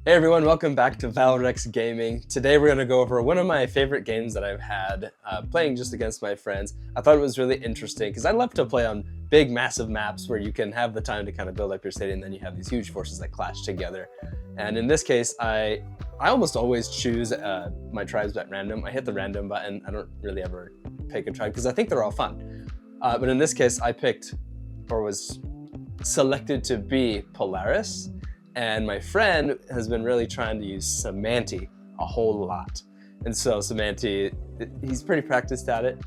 Hey everyone, welcome back to Valrex Gaming. Today we're going to go over one of my favorite games that I've had playing just against my friends. I thought it was really interesting because I love to play on big massive maps where you can have the time to kind of build up your city and then you have these huge forces that clash together. And in this case, I almost always choose my tribes at random. I hit the random button. I don't really ever pick a tribe because I think they're all fun. But in this case, I picked or was selected to be Polaris. And my friend has been really trying to use Cymanti a whole lot. And so Cymanti, he's pretty practiced at it.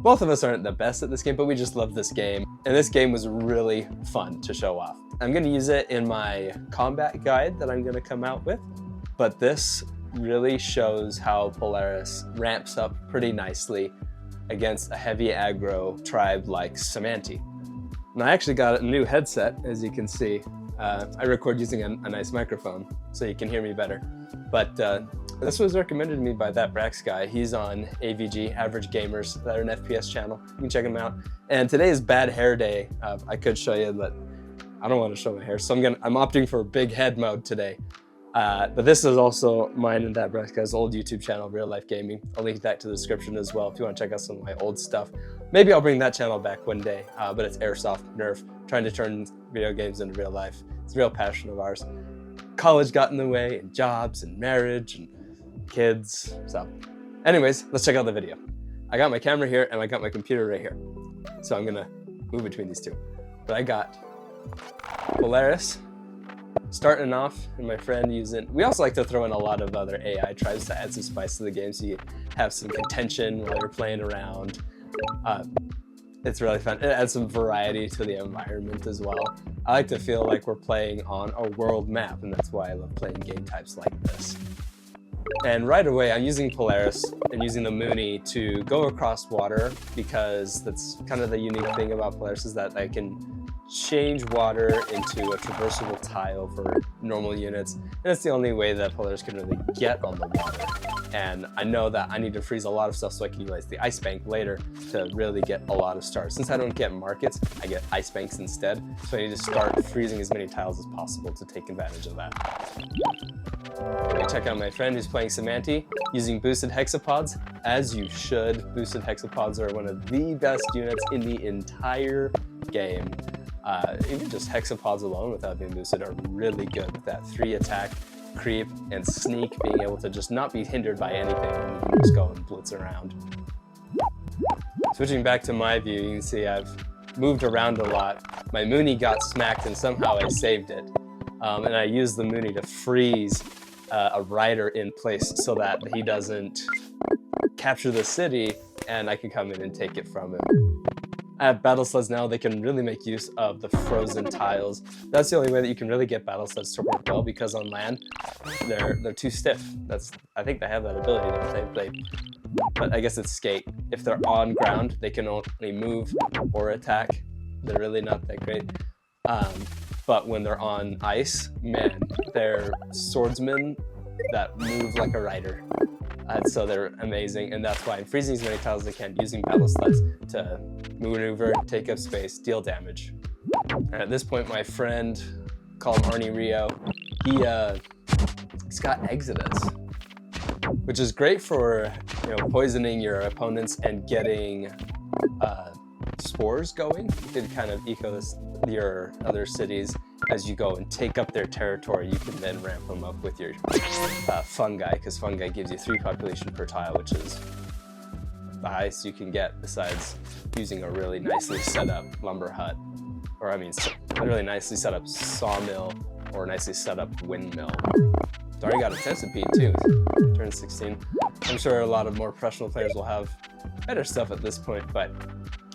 Both of us aren't the best at this game, but we just love this game. And this game was really fun to show off. I'm gonna use it in my combat guide that I'm gonna come out with. But this really shows how Polaris ramps up pretty nicely against a heavy aggro tribe like Cymanti. And I actually got a new headset, as you can see. I record using a nice microphone, so you can hear me better. But this was recommended to me by that Brax guy. He's on AVG, Average Gamers. They're an FPS channel. You can check him out. And today is bad hair day. I could show you, but I don't want to show my hair, so I'm opting for big head mode today. But this is also mine and that Brax guy's old YouTube channel, Real Life Gaming. I'll link that to the description as well if you want to check out some of my old stuff. Maybe I'll bring that channel back one day, but it's Airsoft Nerf, trying to turn video games into real life. It's a real passion of ours. College got in the way, and jobs, and marriage, and kids. So anyways, let's check out the video. I got my camera here, and I got my computer right here. So I'm gonna move between these two. But I got Polaris starting off, and my friend using... We also like to throw in a lot of other AI tribes to add some spice to the game, so you have some contention while you're playing around. It's really fun. It adds some variety to the environment as well. I like to feel like we're playing on a world map, and that's why I love playing game types like this. And right away, I'm using Polaris and using the Mooney to go across water, because that's kind of the unique thing about Polaris, is that I can change water into a traversable tile for normal units. And it's the only way that Polaris can really get on the water. And I know that I need to freeze a lot of stuff so I can utilize the ice bank later to really get a lot of stars. Since I don't get markets, I get ice banks instead. So I need to start freezing as many tiles as possible to take advantage of that. Let me check out my friend who's playing Cymanti using boosted hexapods, as you should. Boosted hexapods are one of the best units in the entire game. Even just hexapods alone without being boosted are really good with that 3 attack, creep, and sneak, being able to just not be hindered by anything and you can just go and blitz around. Switching back to my view, you can see I've moved around a lot. My Mooney got smacked and somehow I saved it. And I used the Mooney to freeze a rider in place so that he doesn't capture the city and I can come in and take it from him. I have battle sleds now. They can really make use of the frozen tiles. That's the only way that you can really get battle sleds to work well, because on land they're too stiff. I think they have that ability to but I guess it's skate. If they're on ground, they can only move or attack. They're really not that great. But when they're on ice, man, they're swordsmen that move like a rider. So they're amazing, and that's why I'm freezing as many tiles as I can, using battle sleds to maneuver, take up space, deal damage. And at this point, my friend, call him Arnie Rio, he's got Exodus, which is great for poisoning your opponents and getting spores going. You can kind of eco your other cities as you go and take up their territory. You can then ramp them up with your fungi, because fungi gives you 3 population per tile, which is the highest you can get besides using a really nicely set up lumber hut, or a really nicely set up sawmill or a nicely set up windmill. It's already got a centipede too, turn 16. I'm sure a lot of more professional players will have better stuff at this point, but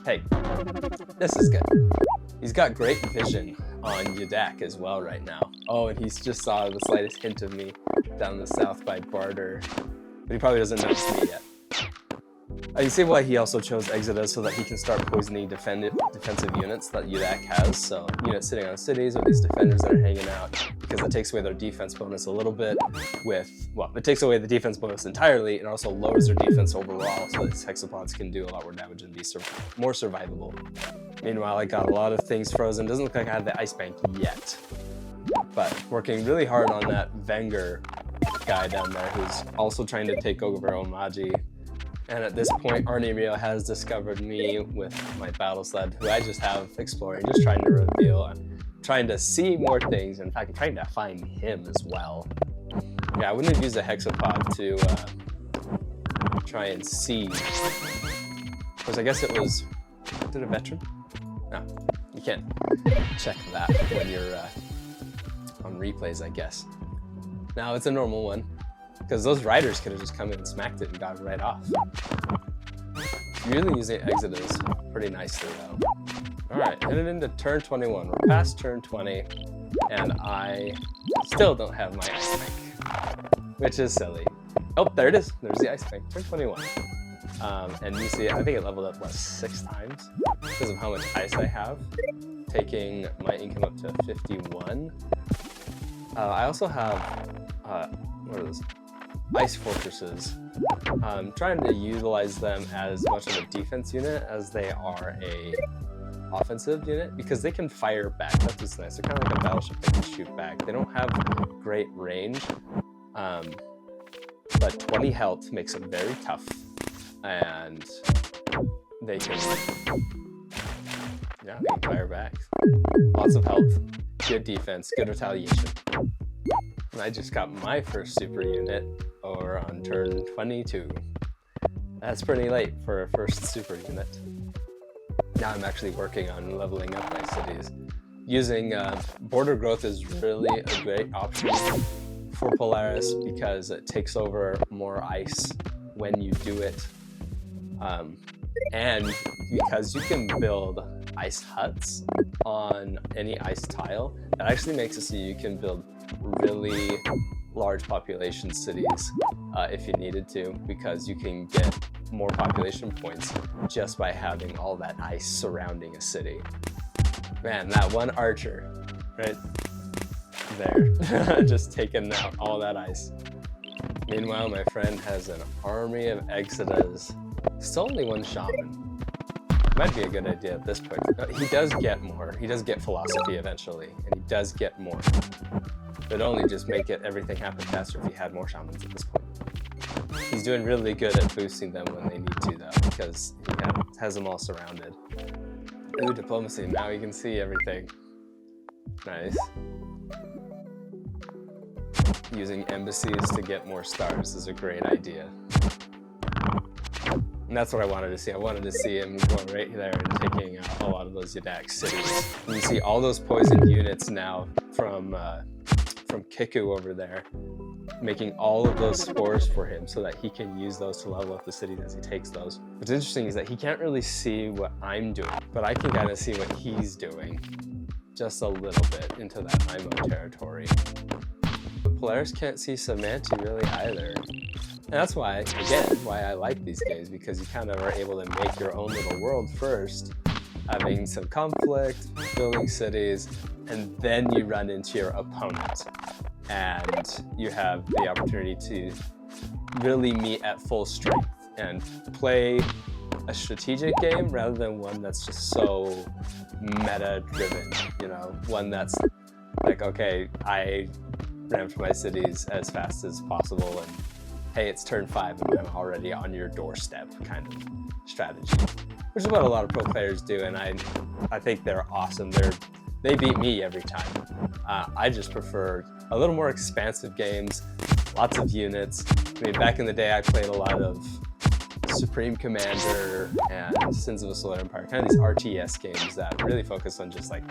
hey, this is good. He's got great vision on Yadak as well right now. Oh, and he's just saw the slightest hint of me down the south by Barter, but he probably doesn't notice me yet. You see why he also chose Exodus, so that he can start poisoning defensive units that Yadak has. So units sitting on cities, or these defenders that are hanging out, because it takes away their defense bonus a little bit it takes away the defense bonus entirely, and also lowers their defense overall, so these hexapods can do a lot more damage and be more survivable. Meanwhile, I got a lot of things frozen. Doesn't look like I have the ice bank yet. but working really hard on that Wenger guy down there who's also trying to take over Omaji. And at this point, Arnie has discovered me with my battle sled, who I just have exploring, just trying to reveal and trying to see more things. In fact, I'm trying to find him as well. Yeah, I wouldn't have used a hexapod to try and see. Because I guess it was, did a veteran? No, you can't check that when you're on replays, I guess. Now it's a normal one, because those riders could have just come in and smacked it and got it right off. Really using Exodus pretty nicely though. All right, headed into turn 21. We're past turn 20, and I still don't have my ice bank, which is silly. Oh, there it is. There's the ice bank, turn 21. And you see, I think it leveled up, what, 6 times because of how much ice I have, taking my income up to 51. I also have, what are those? Ice fortresses. Trying to utilize them as much of a defense unit as they are a offensive unit, because they can fire back. That's what's nice. They're kind of like a battleship. They can shoot back. They don't have great range, but 20 health makes them very tough, and they can, yeah, they can fire back. Lots of health, good defense, good retaliation. And I just got my first super unit over on turn 22. That's pretty late for a first super unit. Now I'm actually working on leveling up my cities. Using border growth is really a great option for Polaris because it takes over more ice when you do it. And because you can build ice huts on any ice tile, that actually makes it so you can build really large population cities if you needed to, because you can get more population points just by having all that ice surrounding a city. Man, that one archer right there just taking out all that ice. Meanwhile, my friend has an army of Exodus. Still only 1 shaman. Might be a good idea at this point. He does get more. He does get philosophy eventually, and he does get more. It'd only just make everything happen faster if he had more shamans at this point. He's doing really good at boosting them when they need to though, because he has them all surrounded. Ooh, diplomacy, now you can see everything. Nice. Using embassies to get more stars is a great idea. And that's what I wanted to see. I wanted to see him going right there and taking out a lot of those Yadak cities. And you see all those poisoned units now from Kiku over there, making all of those spores for him so that he can use those to level up the cities as he takes those. What's interesting is that he can't really see what I'm doing, but I can kind of see what he's doing just a little bit into that IMO territory. Polaris can't see Cymanti really either. And that's why, again, why I like these games, because you kind of are able to make your own little world first, having some conflict, building cities, and then you run into your opponent. And you have the opportunity to really meet at full strength and play a strategic game rather than one that's just so meta-driven, you know, one that's like, okay, I ramped my cities as fast as possible and hey, it's turn 5 and I'm already on your doorstep kind of strategy, which is what a lot of pro players do, and I think they're awesome. They beat me every time. I just prefer a little more expansive games, lots of units. I mean, back in the day, I played a lot of Supreme Commander and Sins of a Solar Empire, kind of these RTS games that really focus on just like,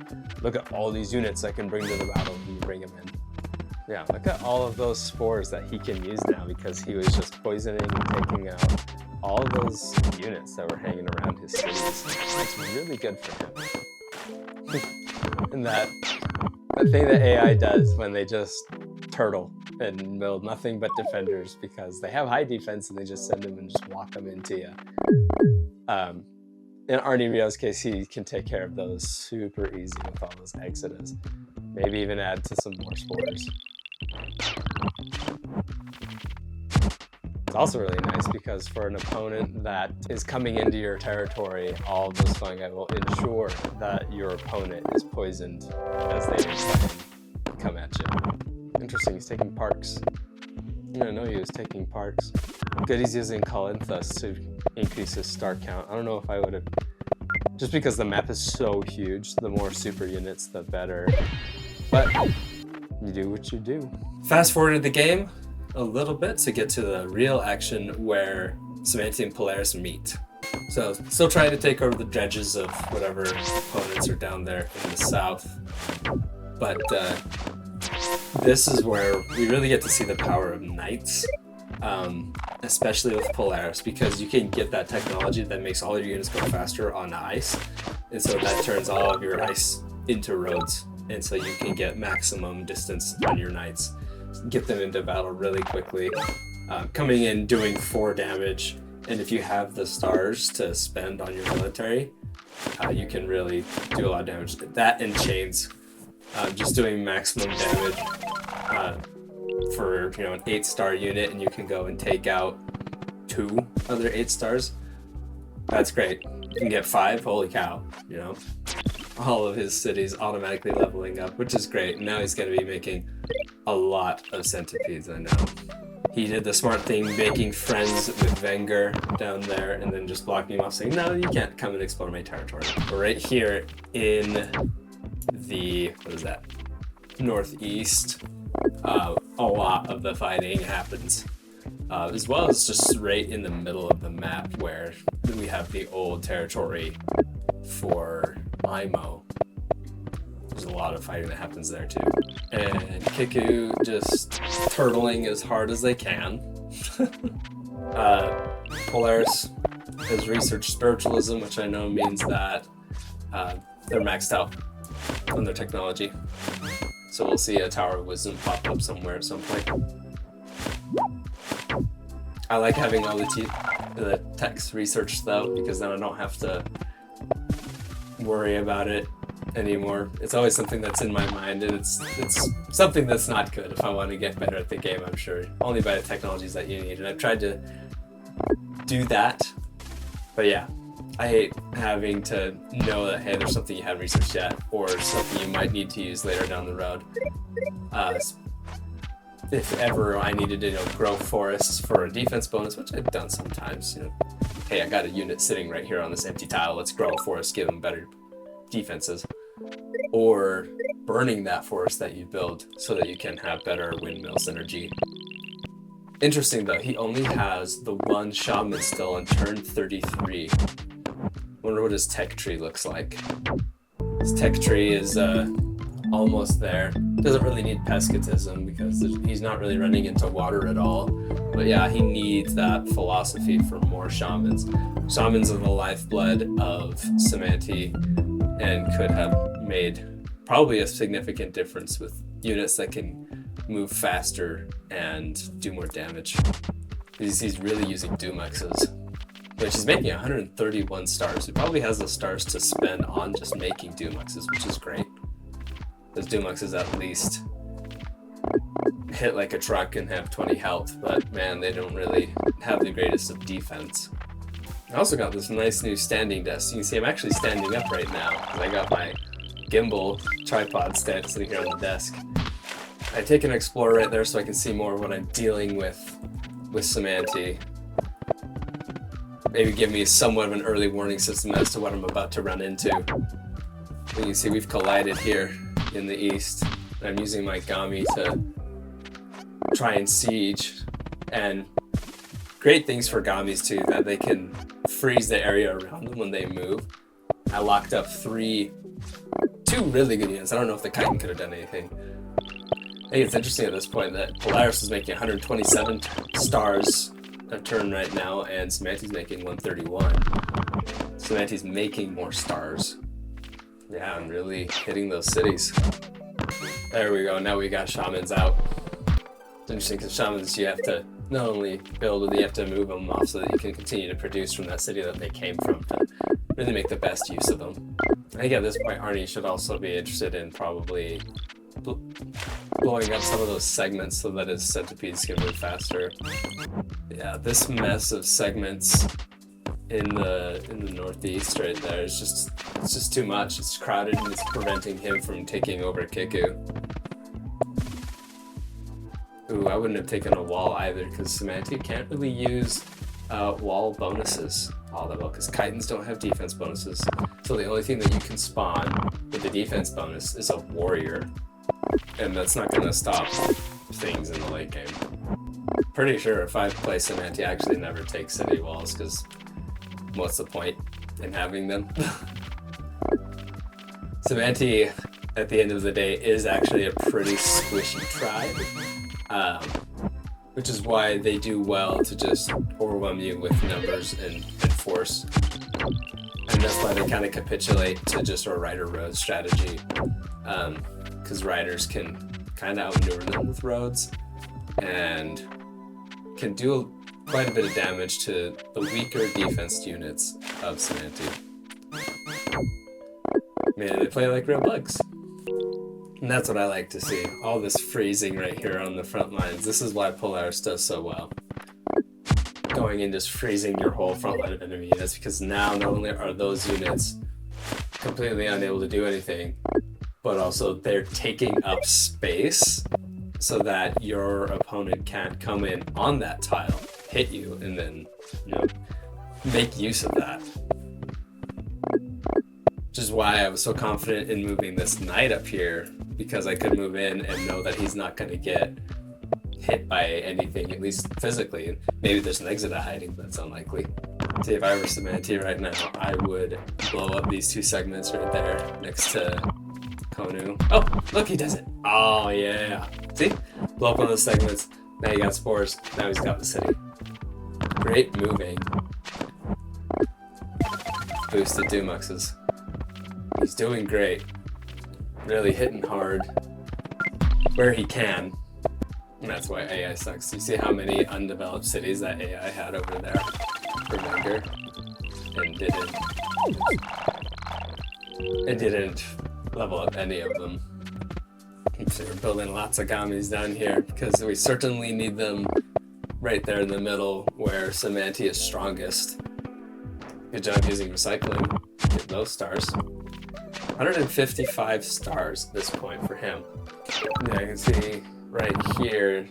look at all these units I can bring to the battle when you bring them in. Yeah, look at all of those spores that he can use now because he was just poisoning and taking out all of those units that were hanging around his cities. It's really good for him. And that thing that AI does when they just turtle and build nothing but defenders because they have high defense and they just send them and just walk them into you. In Arnie Rio's case, he can take care of those super easy with all those Exodus. Maybe even add to some more spores. It's also really nice because for an opponent that is coming into your territory, all of those fungi will ensure that your opponent is poisoned as they try and come at interesting. He's taking Parks. I didn't know he was taking Parks. Good, he's using Colinthus to increase his star count. I don't know if I would have... Just because the map is so huge, the more super units, the better. But you do what you do. Fast forward the game a little bit to get to the real action where Cymanti and Polaris meet. So, still trying to take over the dredges of whatever opponents are down there in the south. But this is where we really get to see the power of knights, especially with Polaris, because you can get that technology that makes all your units go faster on ice, and so that turns all of your ice into roads, and so you can get maximum distance on your knights, get them into battle really quickly, coming in doing 4 damage, and if you have the stars to spend on your military, you can really do a lot of damage. That and chains, just doing maximum damage for an 8-star unit, and you can go and take out 2 other 8 stars. That's great. You can get 5. Holy cow! All of his cities automatically leveling up, which is great. And now he's going to be making a lot of centipedes. I know. He did the smart thing, making friends with Wenger down there, and then just blocking him off, saying, "No, you can't come and explore my territory." We're right here in the northeast. A lot of the fighting happens, as well as just right in the middle of the map where we have the old territory for Imo. There's a lot of fighting that happens there too. And Kiku just turtling as hard as they can. Polaris has researched spiritualism, which I know means that they're maxed out on their technology. So we'll see a Tower of Wisdom pop up somewhere at some point. I like having all the text researched though, because then I don't have to worry about it anymore. It's always something that's in my mind, and it's something that's not good if I want to get better at the game, I'm sure. Only by the technologies that you need, and I've tried to do that. But yeah, I hate having to know that, hey, there's something you haven't researched yet, or something you might need to use later down the road. If ever I needed to grow forests for a defense bonus, which I've done sometimes, hey, I got a unit sitting right here on this empty tile, let's grow a forest, give them better defenses. Or burning that forest that you build so that you can have better windmill synergy. Interesting though, he only has the 1 shaman still on turn 33. Wonder what his tech tree looks like. His tech tree is almost there. Doesn't really need pescatism because he's not really running into water at all. But yeah, he needs that philosophy for more shamans. Shamans are the lifeblood of Cymanti and could have made probably a significant difference with units that can move faster and do more damage. He's really using Dumuxes, which is making 131 stars. He probably has the stars to spend on just making Dumuxes, which is great. Those Dumuxes at least hit like a truck and have 20 health, but man, they don't really have the greatest of defense. I also got this nice new standing desk. You can see I'm actually standing up right now because I got my gimbal tripod sitting here on the desk. I take an explorer right there so I can see more of what I'm dealing with Cymanti. Maybe give me somewhat of an early warning system as to what I'm about to run into. You can see we've collided here in the east. I'm using my Gami to try and siege, and great things for Gamis too, that they can freeze the area around them when they move. I locked up 2 really good units. I don't know if the Chitin could have done anything. I think it's interesting at this point that Polaris is making 127 stars a turn right now, and Cymanti's making 131. Cymanti's making more stars. Yeah, I'm really hitting those cities. There we go, now we got shamans out. It's interesting because shamans, you have to not only build, but you have to move them off so that you can continue to produce from that city that they came from to really make the best use of them. I think at this point, Arnie should also be interested in probably blowing up some of those segments so that his centipedes can move faster. Yeah, this mess of segments in the northeast right there is it's just too much. It's crowded and it's preventing him from taking over Kiku. Ooh, I wouldn't have taken a wall either, because Cymanti can't really use wall bonuses all that well, because Chitons don't have defense bonuses. So the only thing that you can spawn with the defense bonus is a warrior. And that's not going to stop things in the late game. Pretty sure if I play Cymanti, I actually never take city walls, because what's the point in having them? Cymanti, at the end of the day, is actually a pretty squishy tribe, which is why they do well to just overwhelm you with numbers and force. And that's why they kind of capitulate to just a rider road strategy, because riders can kind of outmaneuver them with roads and can do quite a bit of damage to the weaker defense units of Cymanti. Man, they play like real bugs. And that's what I like to see. All this freezing right here on the front lines. This is why Polaris does so well. Going and just freezing your whole front line of enemy units, because now not only are those units completely unable to do anything, but also they're taking up space so that your opponent can't come in on that tile, hit you, and then, you know, make use of that. Which is why I was so confident in moving this knight up here, because I could move in and know that he's not going to get hit by anything, at least physically. Maybe there's an exit hiding, but that's unlikely. See, if I were Cymanti right now, I would blow up these two segments right there next to Konu. Oh, look, he does it. Oh, yeah. See? Blow up one of those segments. Now you got spores. Now he's got the city. Great moving. Boosted Dumuxes. He's doing great. Really hitting hard where he can. And that's why AI sucks. You see how many undeveloped cities that AI had over there for Wenger and didn't level up any of them. So we're building lots of Gamis down here because we certainly need them right there in the middle where Cymanti is strongest. Good job using recycling. Get those stars. 155 stars at this point for him. Yeah, I can see right here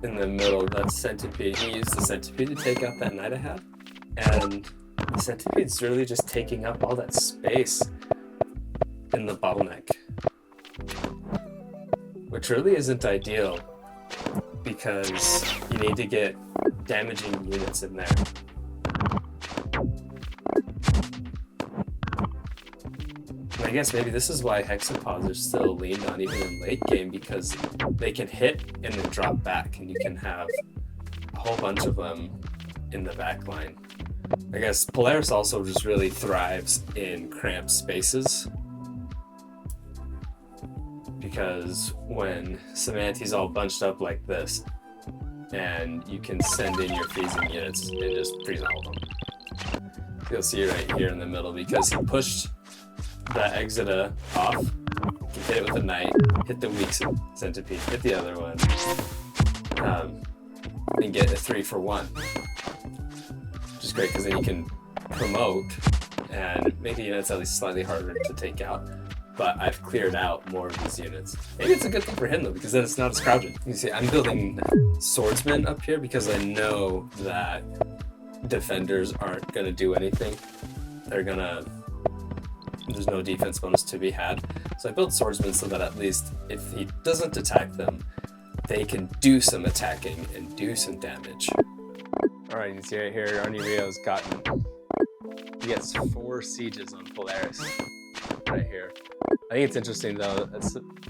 in the middle, that centipede. He used the centipede to take out that knight I had. And the centipede's really just taking up all that space in the bottleneck. Which really isn't ideal, because you need to get damaging units in there. And I guess maybe this is why hexapods are still leaned on even in late game, because they can hit and then drop back, and you can have a whole bunch of them in the back line. I guess Polaris also just really thrives in cramped spaces, because when Cymanti's all bunched up like this, and you can send in your freezing units and just freeze all of them. You'll see right here in the middle, because he pushed that Exita off, you can hit it with a knight, hit the weak centipede, hit the other one, and get a 3-for-1. Which is great, because then you can promote and make the units at least slightly harder to take out. But I've cleared out more of these units. Maybe it's a good thing for him though, because then it's not as crowded. You see, I'm building swordsmen up here because I know that defenders aren't gonna do anything. There's no defense bonus to be had. So I built swordsmen so that at least if he doesn't attack them, they can do some attacking and do some damage. All right, you can see right here, Arnie Rio's he gets 4 sieges on Polaris right here. I think it's interesting though,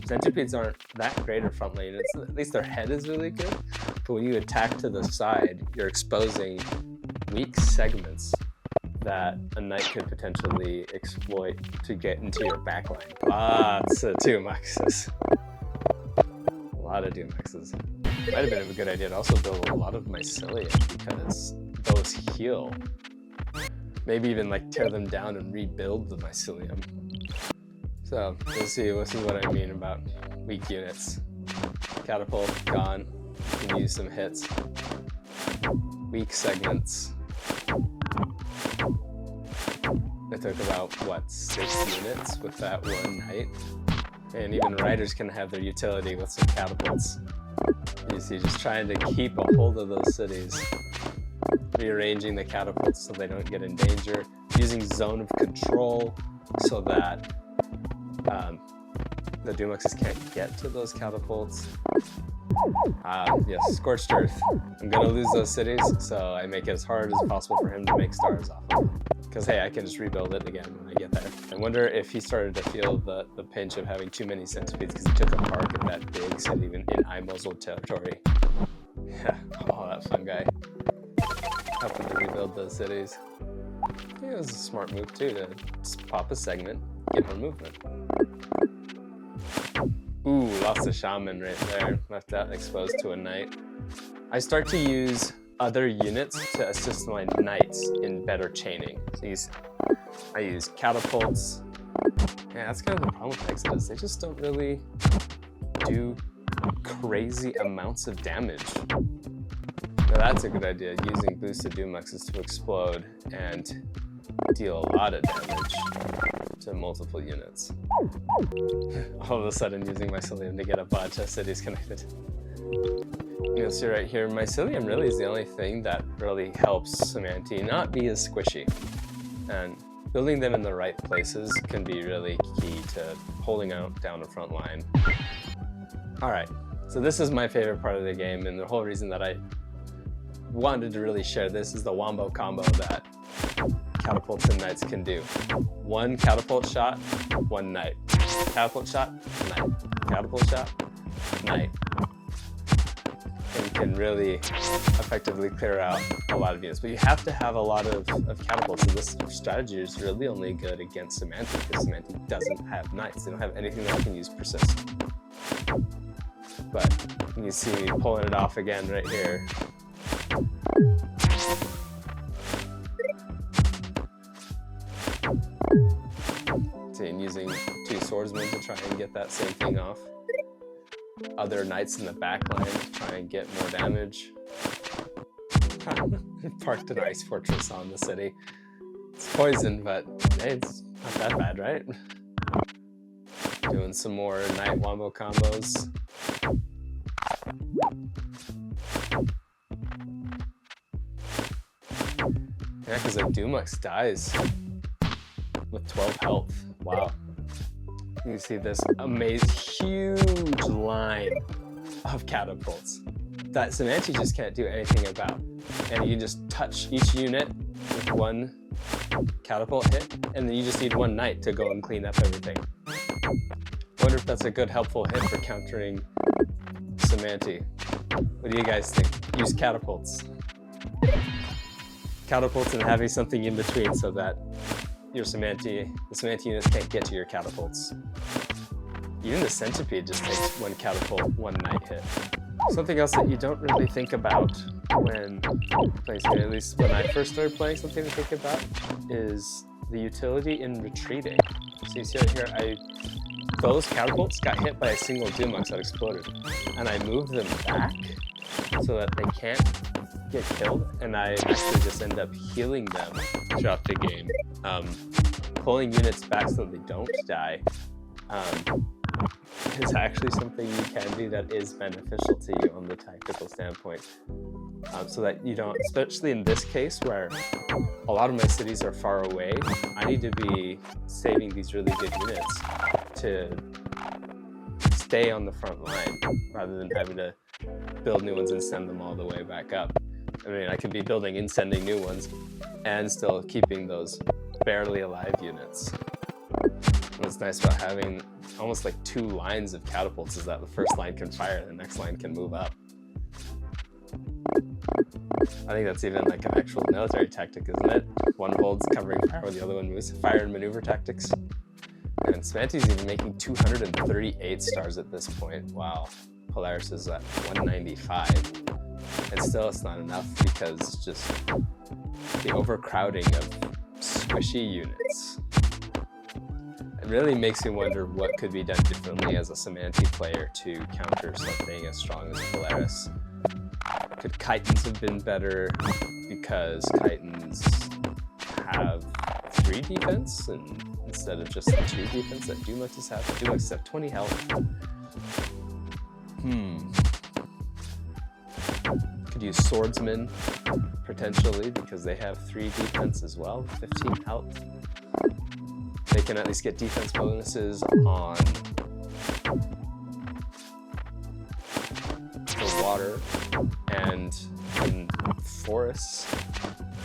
centipedes aren't that great at front lane. At least their head is really good, but when you attack to the side, you're exposing weak segments that a knight could potentially exploit to get into your backline. Lots of Dumuxes. A lot of Dumuxes. Might have been a good idea to also build a lot of mycelium, because those heal. Maybe even like tear them down and rebuild the mycelium. So let's see, this is what I mean about weak units. Catapult, gone. You can use some hits. Weak segments. I took about, 6 units with that one knight. And even riders can have their utility with some catapults. You see, just trying to keep a hold of those cities. Rearranging the catapults so they don't get in danger. Using zone of control so that the Dumuxes can't get to those catapults. Yes, Scorched Earth. I'm gonna lose those cities, so I make it as hard as possible for him to make stars off of them. Because hey, I can just rebuild it again when I get there. I wonder if he started to feel the pinch of having too many centipedes because he took a park in that big city in Imosul territory. Yeah, oh, that fun guy. Helping to rebuild those cities. I think it was a smart move too, to just pop a segment, get more movement. Ooh, lost a shaman right there. Left that exposed to a knight. I start to use other units to assist my knights in better chaining. So I use catapults. Yeah, that's kind of the problem with Exodus. They just don't really do crazy amounts of damage. Now that's a good idea, using boosted Dumuxes to explode and deal a lot of damage to multiple units. All of a sudden using Mycelium to get a bunch of cities connected. You'll see right here, Mycelium really is the only thing that really helps Cymanti not be as squishy. And building them in the right places can be really key to holding out down the front line. Alright, so this is my favorite part of the game, and the whole reason that I wanted to really share this is the wombo combo that catapults and knights can do. One catapult shot, one knight. Catapult shot, knight. Catapult shot, knight. And you can really effectively clear out a lot of units. But you have to have a lot of catapults, so this strategy is really only good against Cymanti, because Cymanti doesn't have knights. They don't have anything that can use persist. But you see me pulling it off again right here. And using two swordsmen to try and get that same thing off. Other knights in the back line to try and get more damage. Parked an ice fortress on the city. It's poisoned, but hey, it's not that bad, right? Doing some more knight wombo combos. Yeah, because a Dumux dies with 12 health. Wow. You see this amazing, huge line of catapults that Cymanti just can't do anything about. And you just touch each unit with one catapult hit, and then you just need one knight to go and clean up everything. I wonder if that's a good, helpful hit for countering Cymanti. What do you guys think? Use catapults. Catapults and having something in between so that the Cymanti units can't get to your catapults. Even the centipede just takes one catapult, one knight hit. Something else that you don't really think about when playing Cymanti, at least when I first started playing, something to think about is the utility in retreating. So you see right here, those catapults got hit by a single Dumux that exploded, and I moved them back so that they can't get killed, and I actually just end up healing them throughout the game. Pulling units back so they don't die is actually something you can do that is beneficial to you on the tactical standpoint. So that you don't, especially in this case where a lot of my cities are far away, I need to be saving these really good units to stay on the front line rather than having to build new ones and send them all the way back up. I mean, I could be building and sending new ones and still keeping those barely alive units. What's nice about having almost like two lines of catapults is that the first line can fire and the next line can move up. I think that's even like an actual military tactic, isn't it? One holds covering fire while the other one moves. Fire and maneuver tactics. And Cymanti's even making 238 stars at this point. Wow. Polaris is at 195. And still it's not enough because just the overcrowding of squishy units. It really makes me wonder what could be done differently as a Cymanti player to counter something as strong as Polaris. Could Chitons have been better because Chitons have 3 defense and instead of just the 2 defense that Dumuxes have? Dumuxes have 20 health. Could use swordsmen, potentially, because they have 3 defense as well, 15 health. They can at least get defense bonuses on the water and in forests.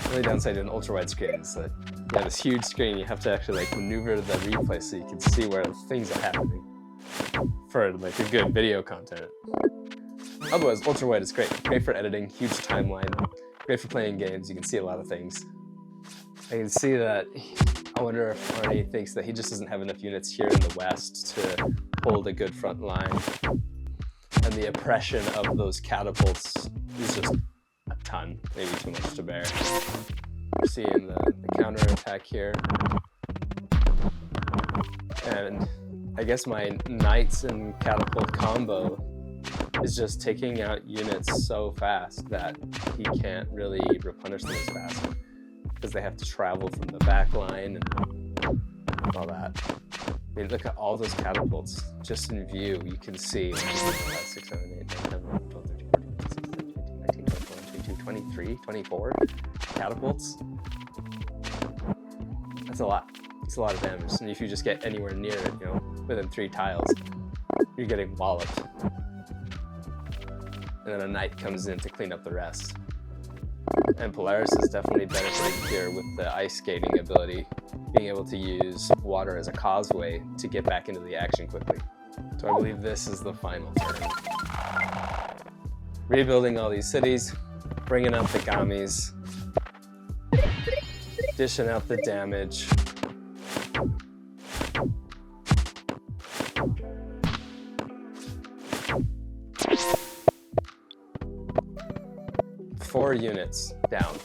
The only downside to an ultra-wide screen is that you have this huge screen, you have to actually like maneuver the replay so you can see where things are happening for like a good video content. Otherwise, ultra-wide is great. Great for editing, huge timeline, great for playing games, you can see a lot of things. I can see that, I wonder if Arnie thinks that he just doesn't have enough units here in the west to hold a good front line. And the oppression of those catapults is just a ton, maybe too much to bear. We're seeing the counterattack here. And I guess my knights and catapult combo is just taking out units so fast that he can't really replenish them as fast because they have to travel from the back line and all that. I mean, look at all those catapults just in view. You can see 5, 6, 7, 8, 9, 10, 12, 13, 14, 15, 16, 17, 18, 19, 20, 21, 22, 23, 24 catapults. That's a lot. It's a lot of damage. And if you just get anywhere near it, you know, within 3 tiles, you're getting walloped. And then a knight comes in to clean up the rest. And Polaris is definitely benefiting here with the ice skating ability, being able to use water as a causeway to get back into the action quickly. So I believe this is the final turn. Rebuilding all these cities, bringing out the armies, dishing out the damage. Four units down,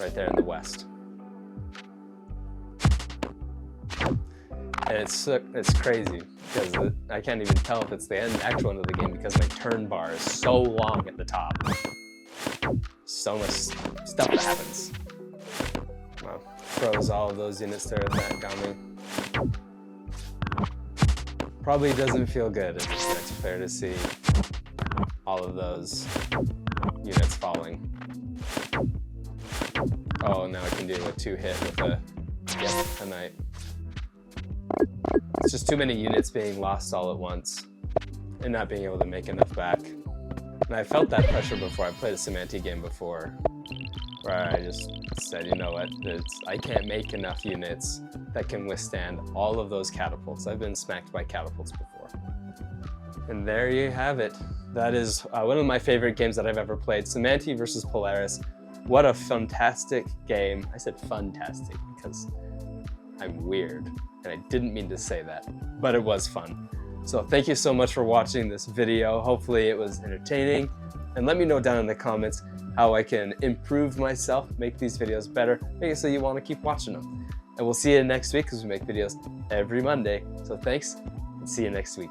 right there in the west. And it's crazy, because I can't even tell if it's the actual end of the game because my turn bar is so long at the top. So much stuff that happens. Well, throws all of those units there at that Gami. Probably doesn't feel good if it's next fair to see all of those units falling. Oh, now I can do a 2-hit with a knight. It's just too many units being lost all at once and not being able to make enough back. And I felt that pressure before. I played a Cymanti game before where I just said, you know what, I can't make enough units that can withstand all of those catapults. I've been smacked by catapults before. And there you have it. That is one of my favorite games that I've ever played, Cymanti versus Polaris. What a fantastic game. I said funtastic because I'm weird, and I didn't mean to say that, but it was fun. So thank you so much for watching this video. Hopefully it was entertaining, and let me know down in the comments how I can improve myself, make these videos better, make it so you want to keep watching them. And we'll see you next week because we make videos every Monday. So thanks, and see you next week.